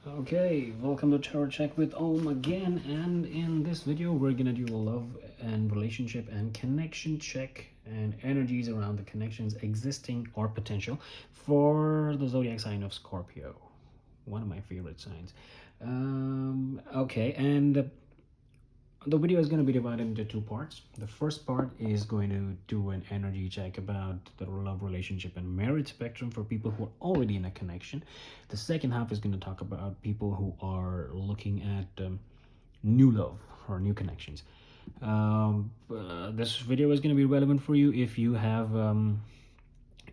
Okay, welcome to Tarot Check with Om again, and in this video we're gonna do a love and relationship and connection check and energies around the connections existing or potential for the zodiac sign of Scorpio, one of my favorite signs. Okay, and the video is going to be divided into two parts. The first part is going to do an energy check about the love, relationship, and marriage spectrum for people who are already in a connection. The second half is going to talk about people who are looking at new love or new connections. This video is going to be relevant for you if you have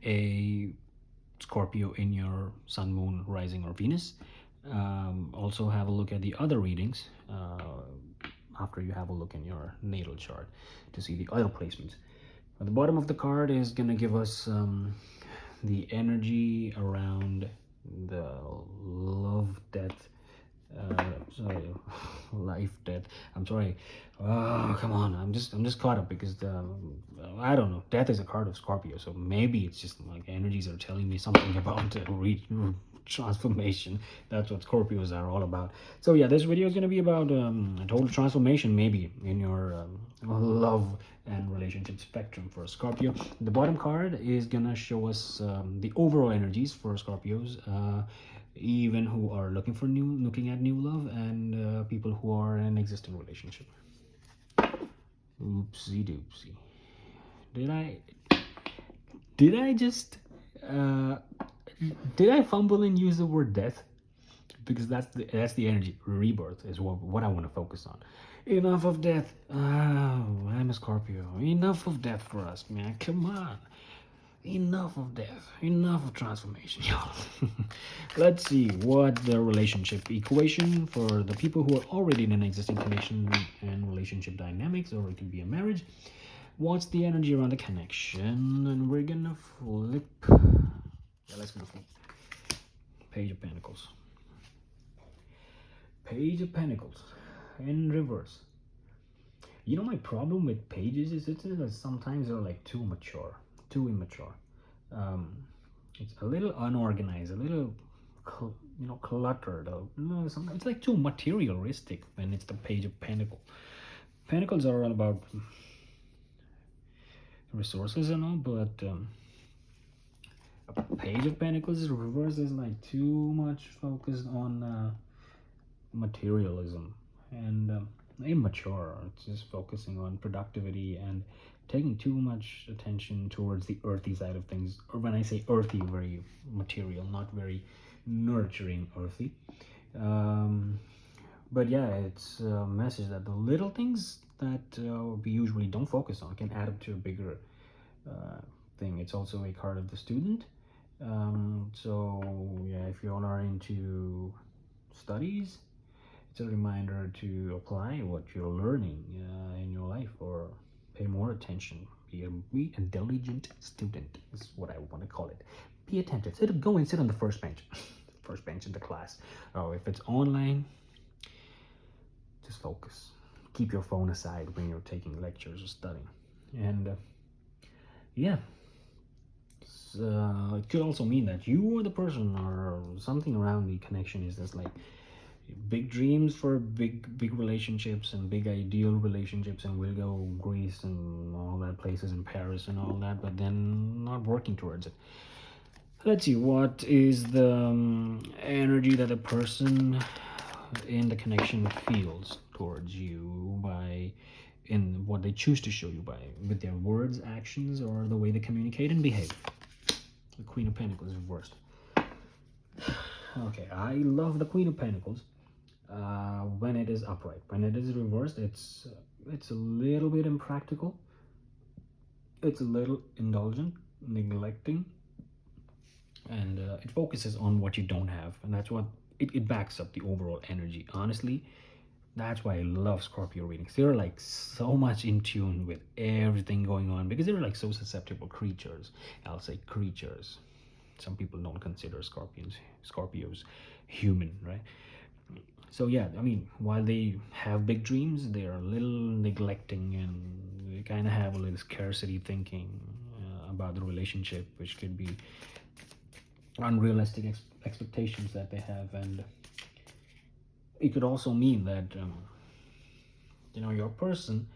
a Scorpio in your sun, moon, rising, or Venus. Also, have a look at the other readings after you have a look in your natal chart to see the other placements. At the bottom of the card is going to give us the energy around the love, death, sorry, life, death. I'm sorry. Oh, come on. I'm just caught up because I don't know. Death is a card of Scorpio, so maybe it's just like energies are telling me something about transformation. That's what Scorpios are all about. So yeah, this video is going to be about a total transformation, maybe in your love and relationship spectrum for Scorpio. The bottom card is gonna show us the overall energies for Scorpios. Even who are looking at new love, and people who are in an existing relationship. Oopsie doopsie. Did I did I just uh, did I fumble and use the word death? Because that's the energy. Rebirth is what I want to focus on. Enough of death. Oh, I'm a Scorpio. Enough of death for us, man. Come on. Enough of death, enough of transformation, y'all. Let's see what the relationship equation for the people who are already in an existing connection and relationship dynamics, or it could be a marriage. What's the energy around the connection? And we're gonna flip. Yeah, let's go flip. Page of Pentacles. Page of Pentacles in reverse. You know, my problem with pages is that sometimes they're like too mature, too immature. Um, it's a little unorganized, a little cluttered. Sometimes it's like too materialistic when it's the Page of Pentacles. Pentacles are all about resources and all, but a Page of Pentacles reverse is like too much focused on materialism and immature. It's just focusing on productivity and taking too much attention towards the earthy side of things. Or when I say earthy, very material, not very nurturing earthy. Um, but yeah, it's a message that the little things that we usually don't focus on can add up to a bigger uh, thing. It's also a card of the student. So yeah, if you all are into studies, it's a reminder to apply what you're learning in your life, or pay more attention. Be a diligent student is what I want to call it. Be attentive. Go and sit on the first bench, first bench in the class. Or if it's online, just focus. Keep your phone aside when you're taking lectures or studying. And yeah, it could also mean that you or the person or something around the connection is just like big dreams for big relationships and big ideal relationships, and we'll go Greece and all that places in Paris and all that, but then not working towards it. Let's see, what is the energy that a person in the connection feels towards you by in what they choose to show you by with their words, actions, or the way they communicate and behave. The Queen of Pentacles reversed. Okay, I love the Queen of Pentacles when it is upright. When it is reversed, it's a little bit impractical. It's a little indulgent, neglecting, and it focuses on what you don't have, and that's what it backs up the overall energy. Honestly, that's why I love Scorpio readings. They're like so much in tune with everything going on because they're like so susceptible creatures. I'll say creatures. Some people don't consider Scorpios human, right? So yeah, I mean, while they have big dreams, they're a little neglecting, and they kind of have a little scarcity thinking about the relationship, which could be unrealistic expectations that they have. And It could also mean that your person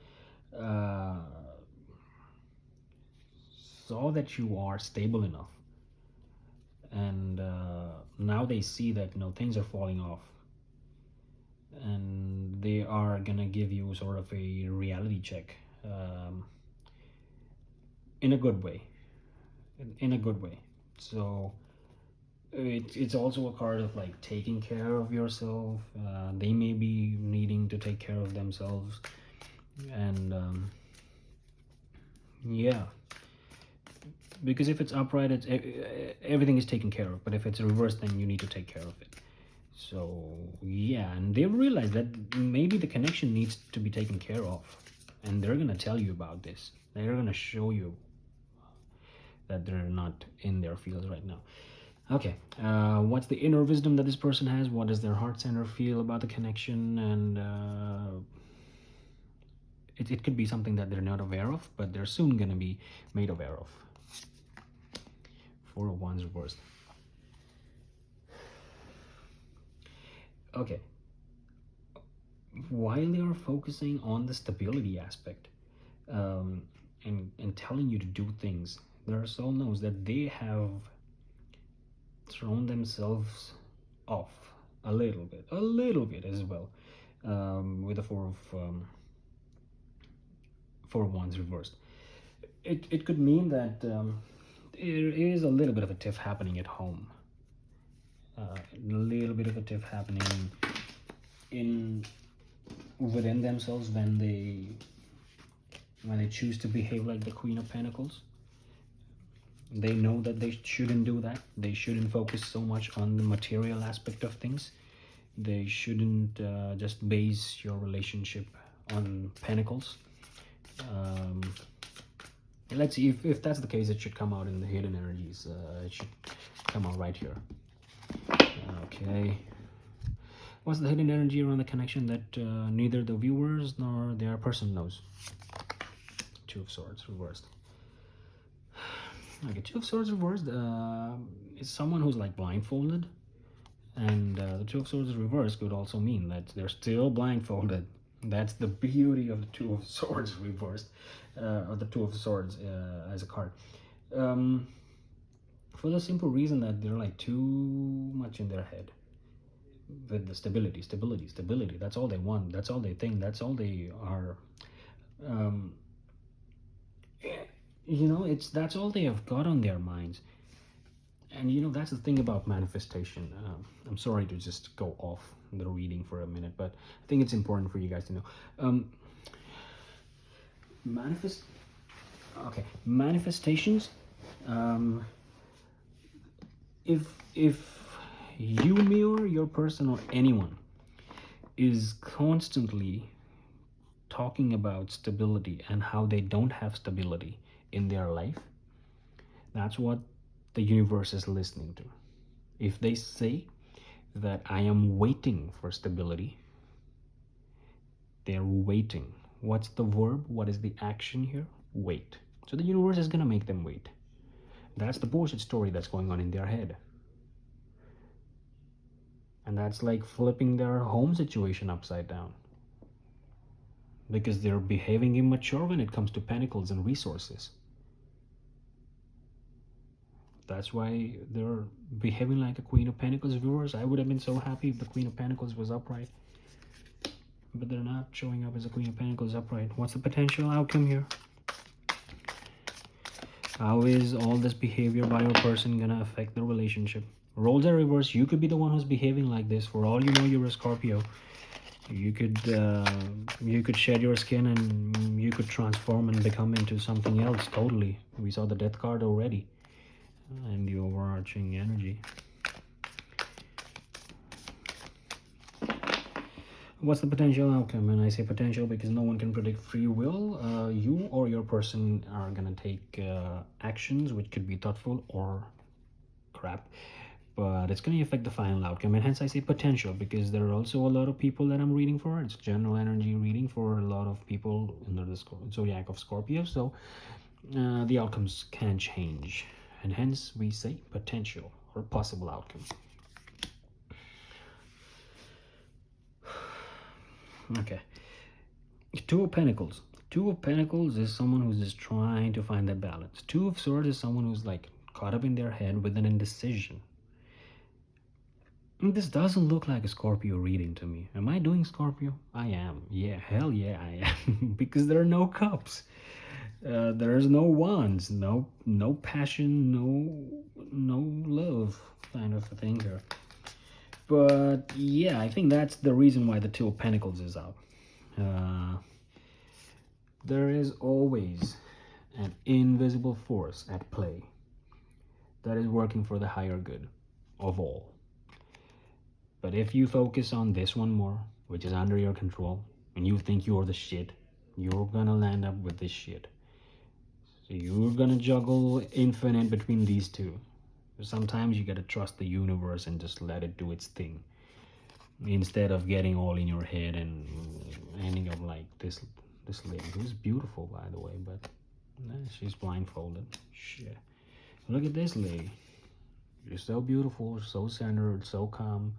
uh, saw that you are stable enough, and now they see that things are falling off, and they are gonna give you sort of a reality check, in a good way, in a good way. So it's also a card of like taking care of yourself. They may be needing to take care of themselves, and yeah, because if it's upright, everything is taken care of. But if it's reversed, then you need to take care of it. So yeah, and they realize that maybe the connection needs to be taken care of, and they're gonna tell you about this. They're gonna show you that they're not in their fields right now. Okay, what's the inner wisdom that this person has? What does their heart center feel about the connection? And it could be something that they're not aware of, but they're soon gonna be made aware of. Four of Wands reversed. Okay, while they are focusing on the stability aspect, and telling you to do things, their soul knows that they have thrown themselves off a little bit as well, with the four of Wands reversed. It could mean that there is a little bit of a tiff happening at home, a little bit of a tiff happening in within themselves when they choose to behave like the Queen of Pentacles. They know that they shouldn't do that. They shouldn't focus so much on the material aspect of things. They shouldn't just base your relationship on pentacles. Let's see, if that's the case, it should come out in the hidden energies. It should come out right here. Okay. What's the hidden energy around the connection that neither the viewers nor their person knows? Two of Swords reversed. Okay, Two of Swords reversed is someone who's like blindfolded, and the Two of Swords reversed could also mean that they're still blindfolded. That's the beauty of the Two of Swords reversed, or the Two of Swords as a card. For the simple reason that they're like too much in their head with the stability. That's all they want. That's all they think. That's all they are. Um, that's all they have got on their minds. And that's the thing about manifestation. I'm sorry to just go off the reading for a minute, but I think it's important for you guys to know. Manifestations. If you mirror your person or anyone is constantly talking about stability and how they don't have stability in their life, that's what the universe is listening to. If they say that I am waiting for stability, they're waiting. What's the verb? What is the action here? Wait. So the universe is gonna make them wait. That's the bullshit story that's going on in their head. And that's like flipping their home situation upside down, because they're behaving immature when it comes to pentacles and resources. That's why they're behaving like a Queen of Pentacles. Viewers, I would have been so happy if the Queen of Pentacles was upright, but they're not showing up as a Queen of Pentacles upright. What's the potential outcome here? How is all this behavior by your person gonna affect the relationship? Roles are reversed. You could be the one who's behaving like this. For all you know, you're a Scorpio. You could shed your skin and you could transform and become into something else totally. We saw the Death card already, and the overarching energy. What's the potential outcome? And I say potential because no one can predict free will. You or your person are gonna take actions which could be thoughtful or crap, but it's going to affect the final outcome. And hence I say potential, because there are also a lot of people that I'm reading for. It's general energy reading for a lot of people under the zodiac of Scorpio, so the outcomes can change, and hence we say potential or possible outcome. Okay. Two of Pentacles. Two of Pentacles is someone who's just trying to find that balance. Two of Swords is someone who's like caught up in their head with an indecision. This doesn't look like a Scorpio reading to me. Am I doing Scorpio? I am. Yeah, hell yeah, I am. Because there are no cups. There's no wands, no passion, no love kind of a thing here. But yeah, I think that's the reason why the Two of Pentacles is out. There is always an invisible force at play that is working for the higher good of all. But if you focus on this one more, which is under your control, and you think you're the shit, you're gonna land up with this shit. So you're gonna juggle infinite between these two. Sometimes you gotta trust the universe and just let it do its thing, instead of getting all in your head and ending up like this lady, who's beautiful by the way, but she's blindfolded. Shit. Look at this lady. You're so beautiful, so centered, so calm,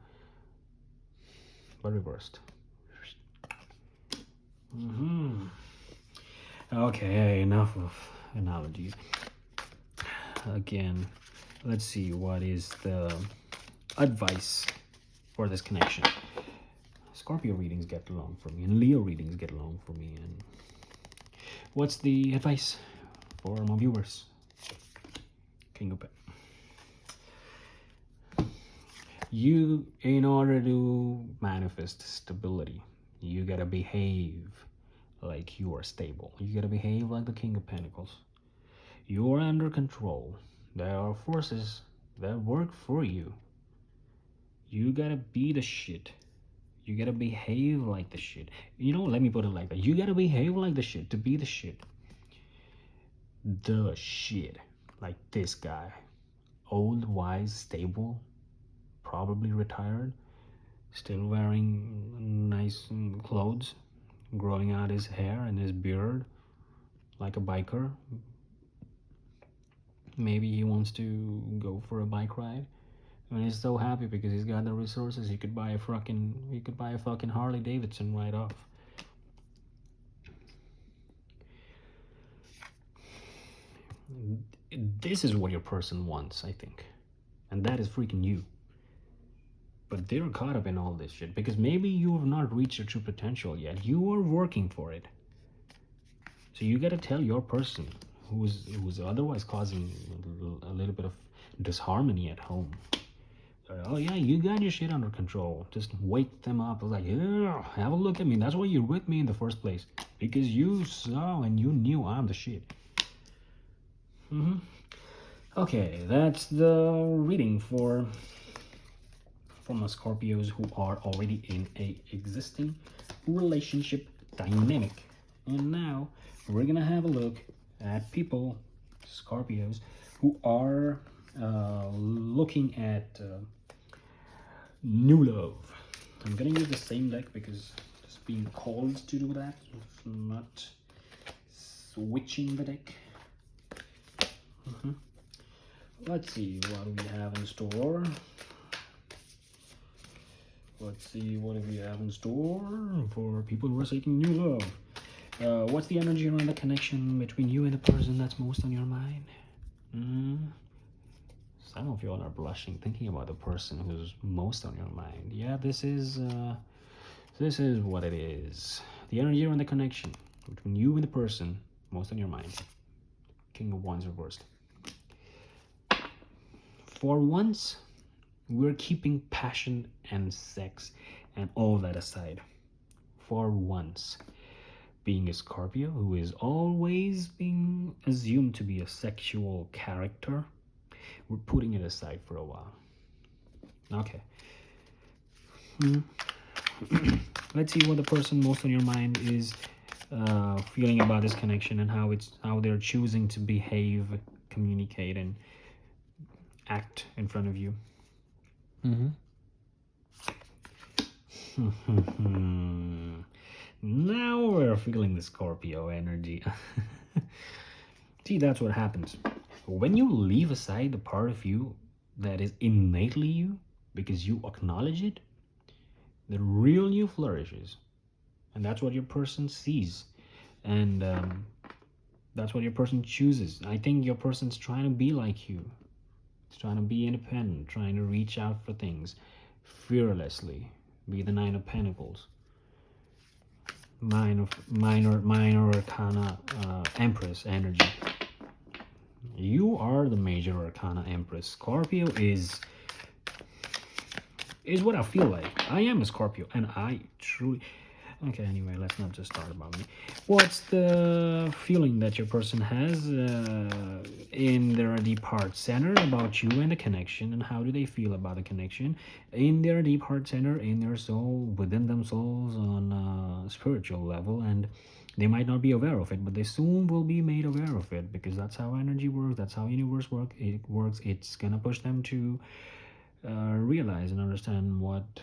but reversed. Okay, enough of analogies. Again, let's see what is the advice for this connection. Scorpio readings get along for me, and Leo readings get along for me. And what's the advice for my viewers? King of Pentacles. You, in order to manifest stability, you gotta behave like you are stable. You gotta behave like the King of Pentacles. You're under control. There are forces that work for you. You gotta be the shit. You gotta behave like the shit. You know, let me put it like that. You gotta behave like the shit to be the shit. The shit. Like this guy. Old, wise, stable, probably retired, still wearing nice clothes, growing out his hair and his beard like a biker. Maybe he wants to go for a bike ride. And he's so happy because he's got the resources. He could buy a fucking Harley Davidson right off. This is what your person wants, I think. And that is freaking you. But they're caught up in all this shit because maybe you have not reached your true potential yet. You are working for it. So you gotta tell your person who's otherwise causing a little bit of disharmony at home. Oh yeah, you got your shit under control. Just wake them up. Like, yeah, have a look at me. That's why you're with me in the first place. Because you saw and you knew I'm the shit. Okay, that's the reading for my Scorpios who are already in a existing relationship dynamic. And now we're gonna have a look at people, Scorpios, who are looking at new love. I'm gonna use the same deck because just being called to do that, not switching the deck. Let's see what we have in store. Let's see what we have in store for people who are seeking new love. What's the energy around the connection between you and the person that's most on your mind? Some of you all are blushing thinking about the person who's most on your mind. Yeah, this is what it is. The energy around the connection between you and the person most on your mind. King of Wands reversed. For once, we're keeping passion and sex and all that aside. For once, being a Scorpio who is always being assumed to be a sexual character, we're putting it aside for a while. Okay. Let's see what the person most on your mind is feeling about this connection and how they're choosing to behave, communicate, and act in front of you. Now we're feeling the Scorpio energy. See, that's what happens. When you leave aside the part of you that is innately you, because you acknowledge it, the real you flourishes. and that's what your person sees, and that's what your person chooses. I think your person's trying to be like you. It's trying to be independent, trying to reach out for things fearlessly. Be the Nine of Pentacles, minor arcana, Empress energy. You are the major arcana Empress. Scorpio is what I feel like. I am a Scorpio, and I truly. Okay, anyway, let's not just talk about me. What's the feeling that your person has in their deep heart center about you and the connection, and how do they feel about the connection in their deep heart center, in their soul, within themselves on a spiritual level? And they might not be aware of it, but they soon will be made aware of it, because that's how energy works, that's how universe works. It's gonna push them to realize and understand what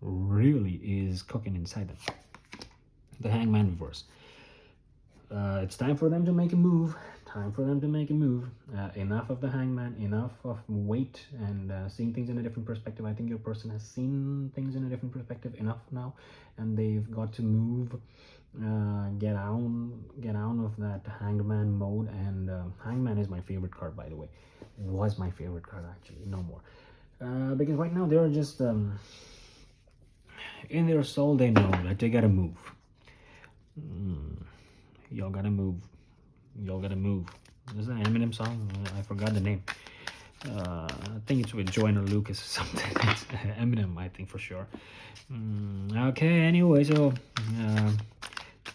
really is cooking inside them. The Hangman reverse. It's time for them to make a move. Time for them to make a move. Enough of the Hangman, enough of wait and seeing things in a different perspective. I think your person has seen things in a different perspective enough now, and they've got to move, get out of that Hangman mode. And Hangman is my favorite card, by the way. Was my favorite card, actually, no more. Because right now they're just in their soul, they know that they gotta move. Y'all gotta move. Y'all gotta move. Is that an Eminem song? I forgot the name. I think it's with Joyner Lucas or something. It's Eminem, I think, for sure. Okay, anyway, so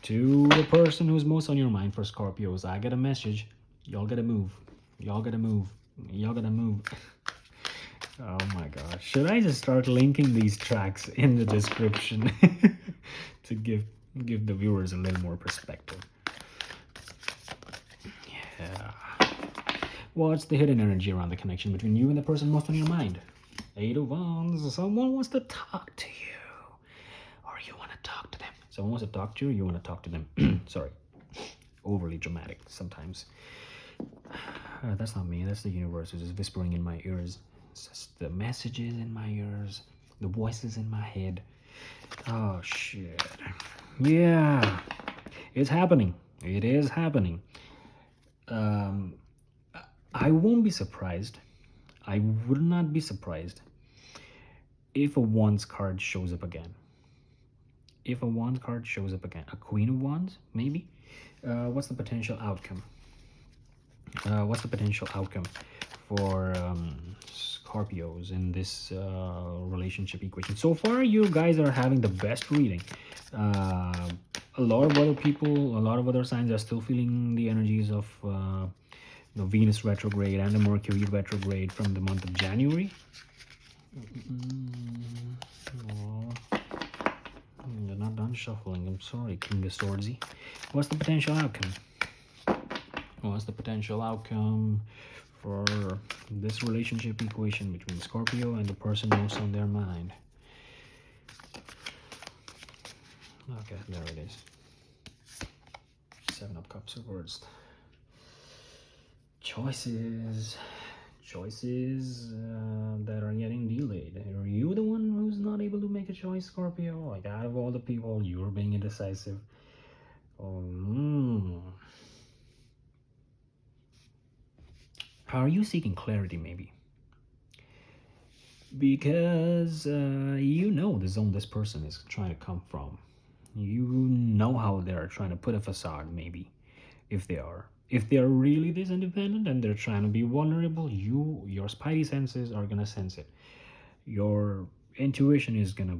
to the person who's most on your mind, for Scorpios, I got a message. Y'all gotta move. Y'all gotta move. Y'all gotta move. Oh my gosh. Should I just start linking these tracks in the description to give the viewers a little more perspective? Yeah. What's the hidden energy around the connection between you and the person most on your mind? Eight of Wands. Someone wants to talk to you, or you want to talk to them. Someone wants to talk to you, or you want to talk to them. Sorry. Overly dramatic sometimes. That's not me. That's the universe. It's just whispering in my ears. It's just the messages in my ears, the voices in my head. Oh shit. Yeah, it's happening. It is happening. I won't be surprised. I would not be surprised if a Wands card shows up again. If a Wands card shows up again, a Queen of Wands, maybe. What's the potential outcome? What's the potential outcome for Scorpios in this relationship equation? So far, you guys are having the best reading. A lot of other people, a lot of other signs are still feeling the energies of the Venus retrograde and the Mercury retrograde from the month of January. You're not done shuffling. I'm sorry, King of Swordsy. What's the potential outcome? What's the potential outcome for this relationship equation between Scorpio and the person most on their mind? Okay, there it is. Seven of Cups reversed. Choices that are getting delayed. Are you the one who's not able to make a choice, Scorpio? Like, out of all the people, you're being indecisive. Are you seeking clarity, maybe? Because you know the zone this person is trying to come from. You know how they're trying to put a facade, maybe, if they are. If they're really this independent and they're trying to be vulnerable, your spidey senses are gonna sense it. Your intuition is gonna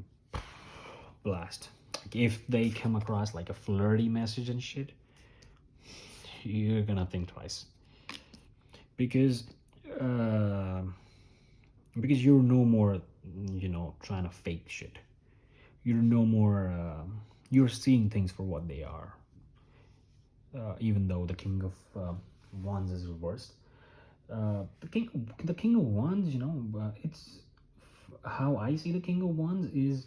blast. Like, if they come across like a flirty message and shit, you're gonna think twice. Because you're no more, trying to fake shit. You're no more, you're seeing things for what they are. Even though the King of Wands is reversed. The King of Wands, it's how I see the King of Wands is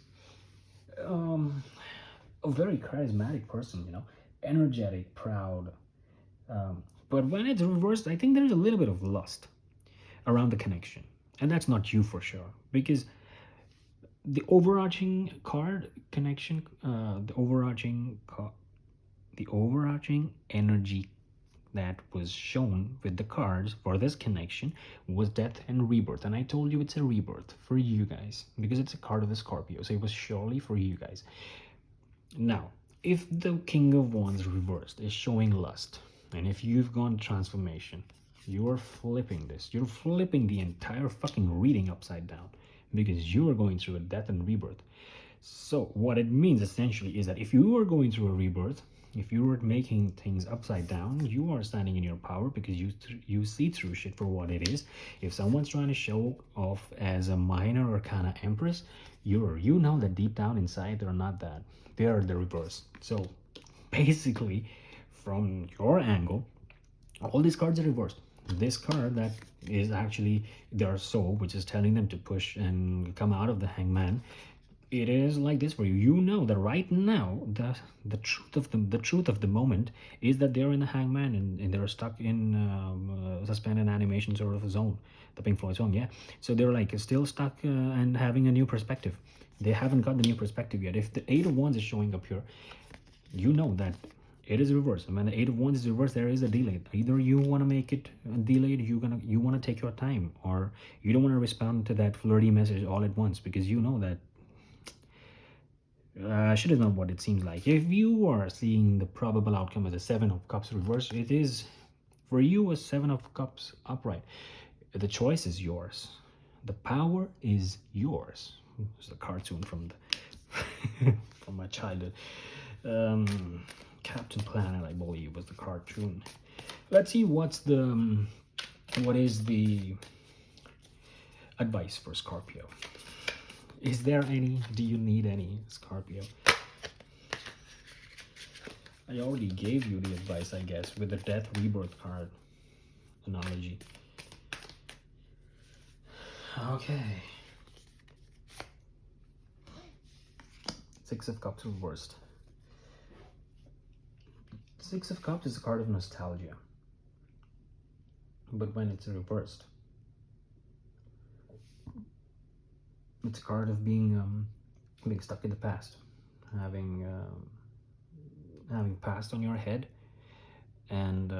a very charismatic person, energetic, proud. But when it's reversed, I think there's a little bit of lust around the connection. And that's not you for sure. Because the overarching card connection, the overarching energy that was shown with the cards for this connection was death and rebirth. And I told you it's a rebirth for you guys because it's a card of the Scorpio, so it was surely for you guys. Now, if the King of Wands reversed is showing lust, and if you've gone transformation, you are flipping this. You're flipping the entire fucking reading upside down because you are going through a death and rebirth. So what it means essentially is that if you are going through a rebirth, if you are making things upside down, you are standing in your power because you see through shit for what it is. If someone's trying to show off as a minor or kind of empress, you know that deep down inside they're not that. They're the reverse. So basically, from your angle, all these cards are reversed. This card that is actually their soul, which is telling them to push and come out of the hangman, it is like this for you. You know that right now the truth of the moment is that they're in the hangman and they're stuck in suspended animation sort of a zone, the Pink Floyd song, yeah. So they're like still stuck and having a new perspective. They haven't got the new perspective yet. If the Eight of Wands is showing up here, you know that it is reversed. And when the Eight of Wands is reversed, there is a delay. Either you want to make it delayed, you want to take your time, or you don't want to respond to that flirty message all at once because you know that should have known what it seems like. If you are seeing the probable outcome as a Seven of Cups reversed, it is for you a Seven of Cups upright. The choice is yours. The power is yours. It's a cartoon from the from my childhood. Captain Planet, I believe, was the cartoon. Let's see what is the advice for Scorpio. Is there any? Do you need any, Scorpio? I already gave you the advice, I guess, with the death rebirth card analogy. Okay. Six of Cups reversed. Six of Cups is a card of nostalgia. But when it's reversed, it's a card of being stuck in the past, having passed on your head, and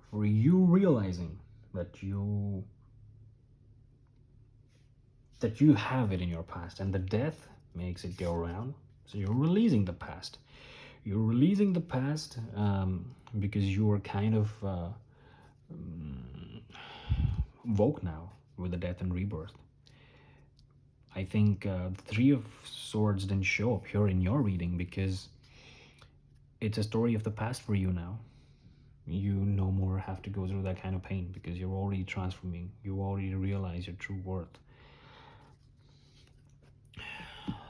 for you realizing that you have it in your past, and the death makes it go around. So you're releasing the past. You're releasing the past because you are kind of woke now with the death and rebirth. I think the Three of Swords didn't show up here in your reading because it's a story of the past for you now. You no more have to go through that kind of pain because you're already transforming. You already realize your true worth.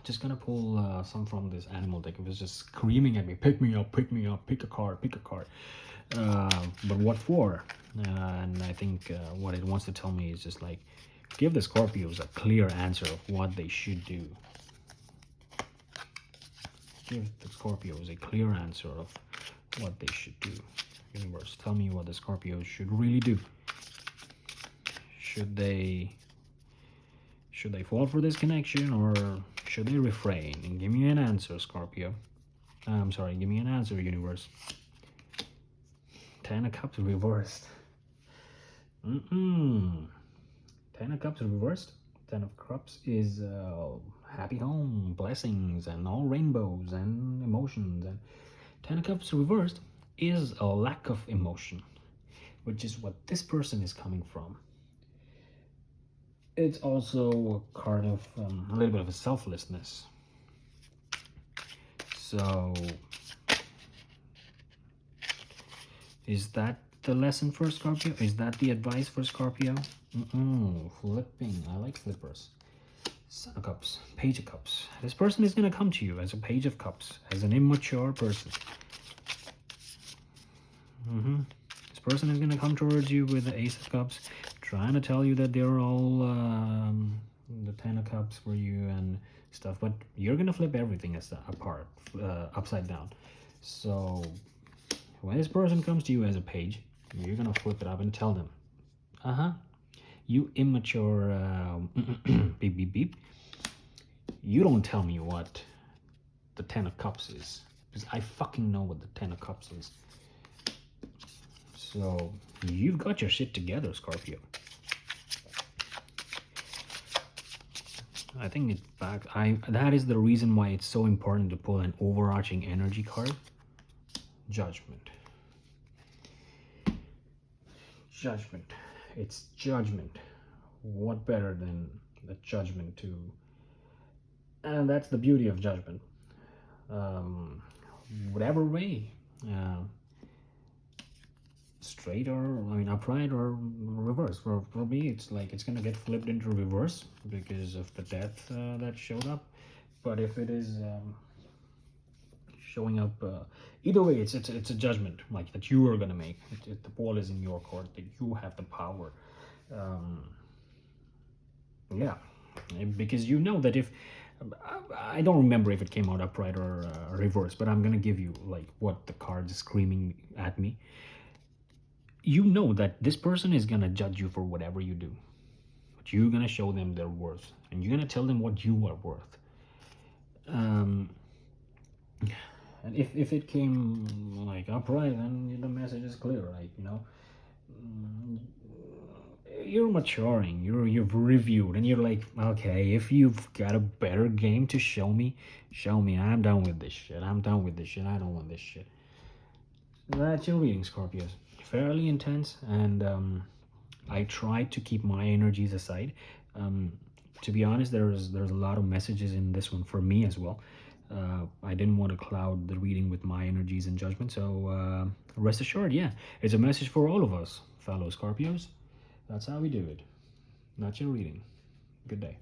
Just gonna pull some from this animal deck. It was just screaming at me, pick me up, pick me up, pick a card, pick a card. But what for? And I think what it wants to tell me is just like, give the Scorpios a clear answer of what they should do. Give the Scorpios a clear answer of what they should do. Universe, tell me what the Scorpios should really do. Should they fall for this connection, or should they refrain? And give me an answer, Scorpio. I'm sorry, give me an answer, Universe. Ten of Cups reversed. Ten of Cups reversed. Ten of Cups is happy home, blessings, and all rainbows and emotions. And Ten of Cups reversed is a lack of emotion, which is what this person is coming from. It's also a card of a little bit of a selflessness. So, is that the lesson for Scorpio? Is that the advice for Scorpio? Flipping. I like flippers. Son of Cups, Page of Cups. This person is going to come to you as a Page of Cups, as an immature person. This person is going to come towards you with the Ace of Cups, trying to tell you that they're all the Ten of Cups for you and stuff, but you're going to flip everything apart, upside down. So when this person comes to you as a page, you're going to flip it up and tell them, you immature beep beep beep, You don't tell me what the Ten of Cups is, because I fucking know what the Ten of Cups is. So you've got your shit together, Scorpio. I think that is the reason why it's so important to pull an overarching energy card. Judgment. Judgment. It's judgment. What better than the judgment to... And that's the beauty of judgment. Whatever way. Straight, or upright, or reverse. For me, it's like it's gonna get flipped into reverse because of the death that showed up. But if it is showing up, either way, it's a judgment like that you are gonna make. The ball is in your court, that you have the power. Yeah, because you know that if I don't remember if it came out upright or reverse, but I'm gonna give you like what the card is screaming at me. You know that this person is gonna judge you for whatever you do, but you're gonna show them their worth, and you're gonna tell them what you are worth. And if it came like upright, then the message is clear. Like, you're maturing. You've reviewed, and you're like, okay, if you've got a better game to show me. I'm done with this shit. I don't want this shit. That's your reading, Scorpios. Fairly intense, and I try to keep my energies aside. To be honest, there's a lot of messages in this one for me as well. I didn't want to cloud the reading with my energies and judgment, so rest assured, yeah, it's a message for all of us, fellow Scorpios. That's how we do it. That's your reading. Good day.